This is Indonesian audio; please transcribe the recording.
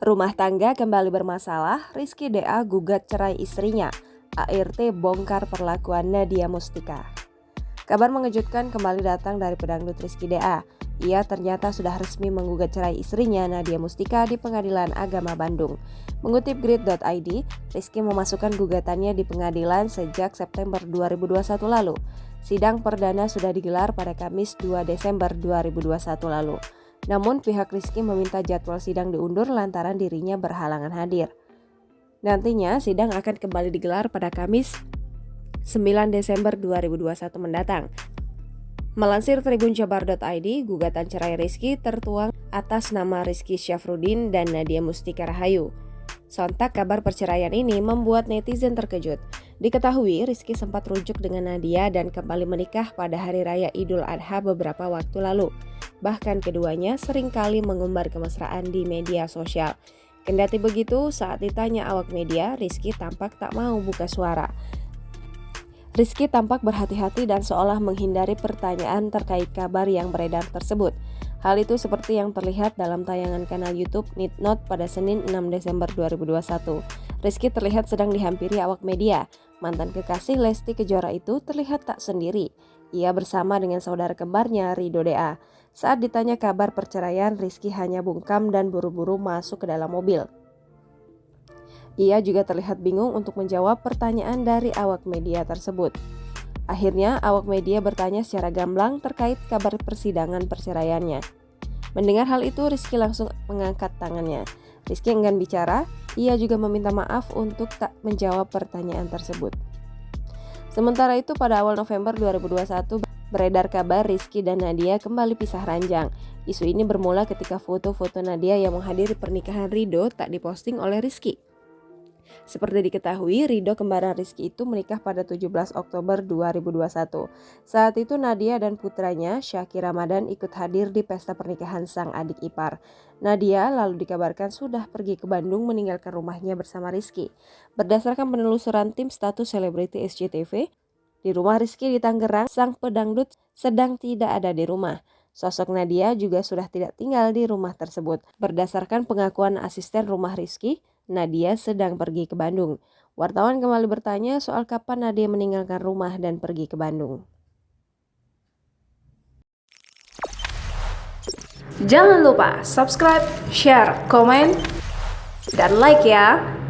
Rumah tangga kembali bermasalah, Rizky DA gugat cerai istrinya. ART bongkar perlakuan Nadia Mustika. Kabar mengejutkan kembali datang dari pedangdut Rizky DA. Ia ternyata sudah resmi menggugat cerai istrinya Nadia Mustika di Pengadilan Agama Bandung. Mengutip grid.id, Rizky memasukkan gugatannya di pengadilan sejak September 2021 lalu. Sidang perdana sudah digelar pada Kamis 2 Desember 2021 lalu. Namun pihak Rizky meminta jadwal sidang diundur lantaran dirinya berhalangan hadir. Nantinya sidang akan kembali digelar pada Kamis 9 Desember 2021 mendatang. Melansir tribunjabar.id, gugatan cerai Rizky tertuang atas nama Rizky Syafruddin dan Nadia Mustika Rahayu. Sontak kabar perceraian ini membuat netizen terkejut. Diketahui Rizky sempat rujuk dengan Nadia dan kembali menikah pada Hari Raya Idul Adha beberapa waktu lalu. Bahkan keduanya seringkali mengumbar kemesraan di media sosial. Kendati begitu, saat ditanya awak media, Rizky tampak tak mau buka suara. Rizky tampak berhati-hati dan seolah menghindari pertanyaan terkait kabar yang beredar tersebut. Hal itu seperti yang terlihat dalam tayangan kanal YouTube Need Not pada Senin 6 Desember 2021. Rizky terlihat sedang dihampiri awak media. Mantan kekasih Lesti Kejora itu terlihat tak sendiri. Ia bersama dengan saudara kembarnya Ridho DA. Saat ditanya kabar perceraian, Rizky hanya bungkam dan buru-buru masuk ke dalam mobil. Ia juga terlihat bingung untuk menjawab pertanyaan dari awak media tersebut. Akhirnya, awak media bertanya secara gamblang terkait kabar persidangan perceraiannya. Mendengar hal itu, Rizky langsung mengangkat tangannya. Rizky enggan bicara, ia juga meminta maaf untuk tak menjawab pertanyaan tersebut. Sementara itu, pada awal November 2021, beredar kabar Rizky dan Nadia kembali pisah ranjang. Isu ini bermula ketika foto-foto Nadia yang menghadiri pernikahan Ridho tak diposting oleh Rizky. Seperti diketahui, Ridho kembaran Rizky itu menikah pada 17 Oktober 2021. Saat itu Nadia dan putranya Syaki Ramadan ikut hadir di pesta pernikahan sang adik ipar. Nadia lalu dikabarkan sudah pergi ke Bandung meninggalkan rumahnya bersama Rizky. Berdasarkan penelusuran tim status selebriti SCTV, di rumah Rizky di Tangerang, sang pedangdut sedang tidak ada di rumah. Sosok Nadia juga sudah tidak tinggal di rumah tersebut. Berdasarkan pengakuan asisten rumah Rizky, Nadia sedang pergi ke Bandung. Wartawan kembali bertanya soal kapan Nadia meninggalkan rumah dan pergi ke Bandung. Jangan lupa subscribe, share, komen, dan like ya!